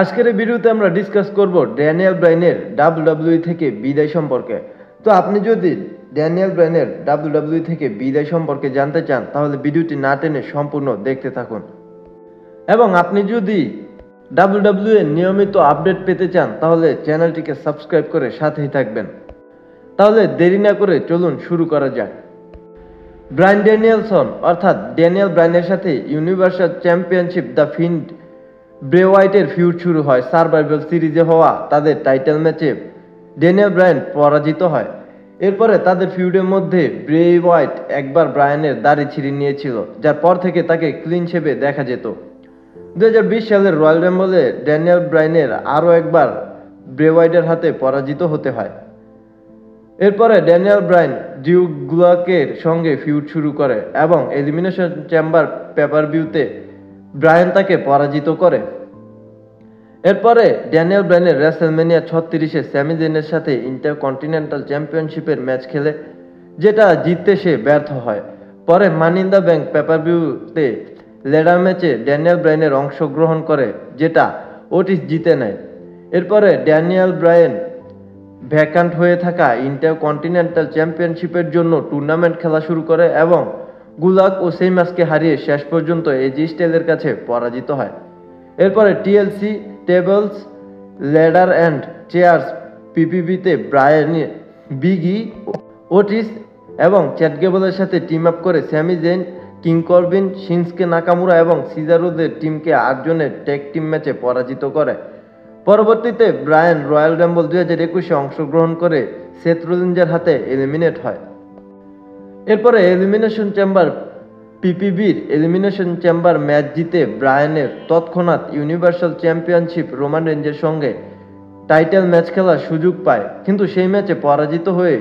আজকের এই ভিডিওতে আমরা ডিসকাস করব ড্যানিয়েল ব্রায়ানের ডাব্লিউডাব্লিউই থেকে বিদায় সম্পর্কে। তো আপনি যদি ড্যানিয়েল ব্রায়ানের ডাব্লিউডাব্লিউই থেকে বিদায় সম্পর্কে জানতে চান তাহলে ভিডিওটি না টেনে সম্পূর্ণ দেখতে থাকুন। এবং আপনি যদি ডাব্লিউডাব্লিউ এর নিয়মিত আপডেট পেতে চান তাহলে চ্যানেলটিকে সাবস্ক্রাইব করে সাথেই থাকবেন। তাহলে দেরি না করে চলুন শুরু করা যাক। ব্রায়ান ড্যানিয়েলসন অর্থাৎ ড্যানিয়েল ব্রায়ানের সাথে ইউনিভার্সাল চ্যাম্পিয়নশিপ দ্য ফিন্ড ব্রে হোয়াইটের ফিউড শুরু হয়। সার্ভাইভাল সিরিজে হওয়া তাদের টাইটেল ম্যাচে ড্যানিয়েল ব্রায়ান পরাজিত হয়। এরপরে তাদের ফিউডের মধ্যে ব্রে হোয়াইট একবার ব্রায়ানের দাড়ি ছিঁড়ে নিয়েছিল, যার পর থেকে তাকে ক্লিন শেপে দেখা যেত। 2020 সালের রয়্যাল রাম্বলে ড্যানিয়েল ব্রায়ানের আরও একবার ব্রে হোয়াইটের হাতে পরাজিত হতে হয়। এরপরে ড্যানিয়েল ব্রায়ান ডিউ গুলাকের সঙ্গে ফিউড শুরু করে এবং এলিমিনেশন চেম্বার পেপার-ভিউতে ব্রায়ান তাকে পরাজিত করে। এরপরে ড্যানিয়েল ব্রায়ানের রেসলম্যানিয়া 36-এ স্যামি জেনের সাথে ইন্টারকন্টিনেন্টাল চ্যাম্পিয়নশিপের ম্যাচ খেলে, যেটা জিততে সে ব্যর্থ হয়। পরে মানি ইন দ্য ব্যাংক পেপার-ভিউতে ল্যাডার ম্যাচে ড্যানিয়েল ব্রায়ানের অংশগ্রহণ করে, যেটা ওটিস জিতে নেয়। এরপরে ড্যানিয়েল ব্রায়ান ভ্যাকান্ট হয়ে থাকা ইন্টারকন্টিনেন্টাল চ্যাম্পিয়নশিপের জন্য টুর্নামেন্ট খেলা শুরু করে এবং গুলাক ও সেইমাসকে হারিয়ে শেষ পর্যন্ত এজি স্টাইলের কাছে পরাজিত হয়। এরপরে TLC tables ladder and chairs পিপিবিতে ব্রায়ান, বিগ ই, ওটিস এবং চ্যাট গেবলের সাথে টিম আপ করে Sami Zayn, King Corbin, Shinsuke Nakamura এবং সিজারোদের টিমকে 8 জনের ট্যাগ টিম ম্যাচে পরাজিত করে। পরবর্তীতে ব্রায়ান রয়্যাল রাম্বল 2021-এ অংশগ্রহণ করে সেথ রোলিন্সের হাতে এলিমিনেট হয়। এরপরে এলিমিনেশন চেম্বার পিপিবির এলিমিনেশন চেম্বার ম্যাচ জিতে ব্রায়ানের তৎক্ষণাৎ ইউনিভার্সাল চ্যাম্পিয়নশিপ রোমান রেঞ্জের সঙ্গে টাইটেল ম্যাচ খেলার সুযোগ পায়, কিন্তু সেই ম্যাচে পরাজিত হয়ে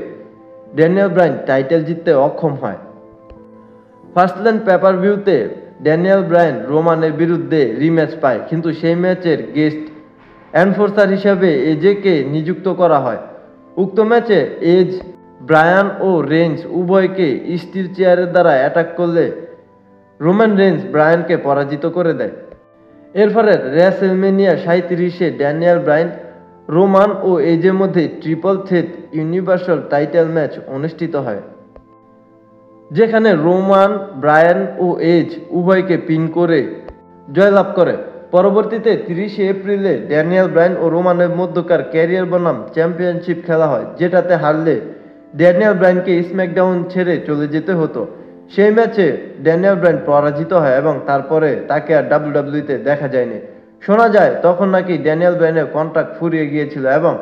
ড্যানিয়েল ব্রায়ান টাইটেল জিততে অক্ষম হয়। ফার্স্টল্যান্ড পেপার-ভিউতে ড্যানিয়েল ব্রায়ান রোমানের বিরুদ্ধে রিম্যাচ পায়, কিন্তু সেই ম্যাচের গেস্ট এনফোর্সার হিসাবে এজেকে নিযুক্ত করা হয়। উক্ত ম্যাচে এজ ব্রায়ান ও রেঞ্জ উভয়কে স্টিল চেয়ারের দ্বারা অ্যাটাক করলে রোমান রেঞ্জ ব্রায়ানকে পরাজিত করে দেয়। এরপরে রেসলম্যানিয়া 37-এ ড্যানিয়েল ব্রায়ান, রোমান ও এজের মধ্যে triple threat universal title match অনুষ্ঠিত হয়, যেখানে রোমান, ব্রায়ান ও এজ উভয়কে পিন করে জয়লাভ করে। পরবর্তীতে 30 এপ্রিলে ড্যানিয়েল ব্রায়ান ও রোমানের মধ্যকার ক্যারিয়ার বনাম চ্যাম্পিয়নশিপ খেলা হয়, যেটাতে হারলে ড্যানিয়েল ব্রায়ানকে স্ম্যাকডাউন ছেড়ে চলে যেতে হতো। সেই ম্যাচে ড্যানিয়েল ব্রায়ান পরাজিত হয় এবং তারপরে তাকে আর ডাব্লিউডাব্লিউতে দেখা যায়নি। শোনা যায় তখন নাকি ড্যানিয়েল ব্রায়ানের কন্ট্রাক্ট ফুরিয়ে গিয়েছিল এবং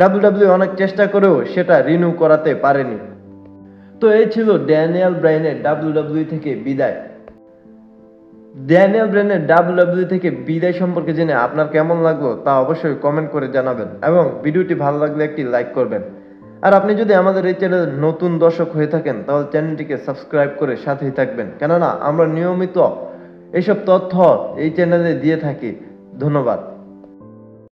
ডাব্লিউডাব্লিউ অনেক চেষ্টা করেও সেটা রিনিউ করাতে পারেনি। তো এই ছিল ড্যানিয়েল ব্রায়ানের ডাব্লিউডাব্লিউ থেকে বিদায়। ড্যানিয়েল ব্রায়ানের ডাব্লিউডাব্লিউ থেকে বিদায় সম্পর্কে জেনে আপনার কেমন লাগলো তা অবশ্যই কমেন্ট করে জানাবেন এবং ভিডিওটি ভালো লাগলে একটি লাইক করবেন। আর আপনি যদি আমাদের এই চ্যানেলে নতুন দর্শক হয়ে থাকেন তাহলে চ্যানেলটিকে সাবস্ক্রাইব করে সাথেই থাকবেন, কেননা আমরা নিয়মিত এইসব তথ্য এই চ্যানেলে দিয়ে থাকি। ধন্যবাদ।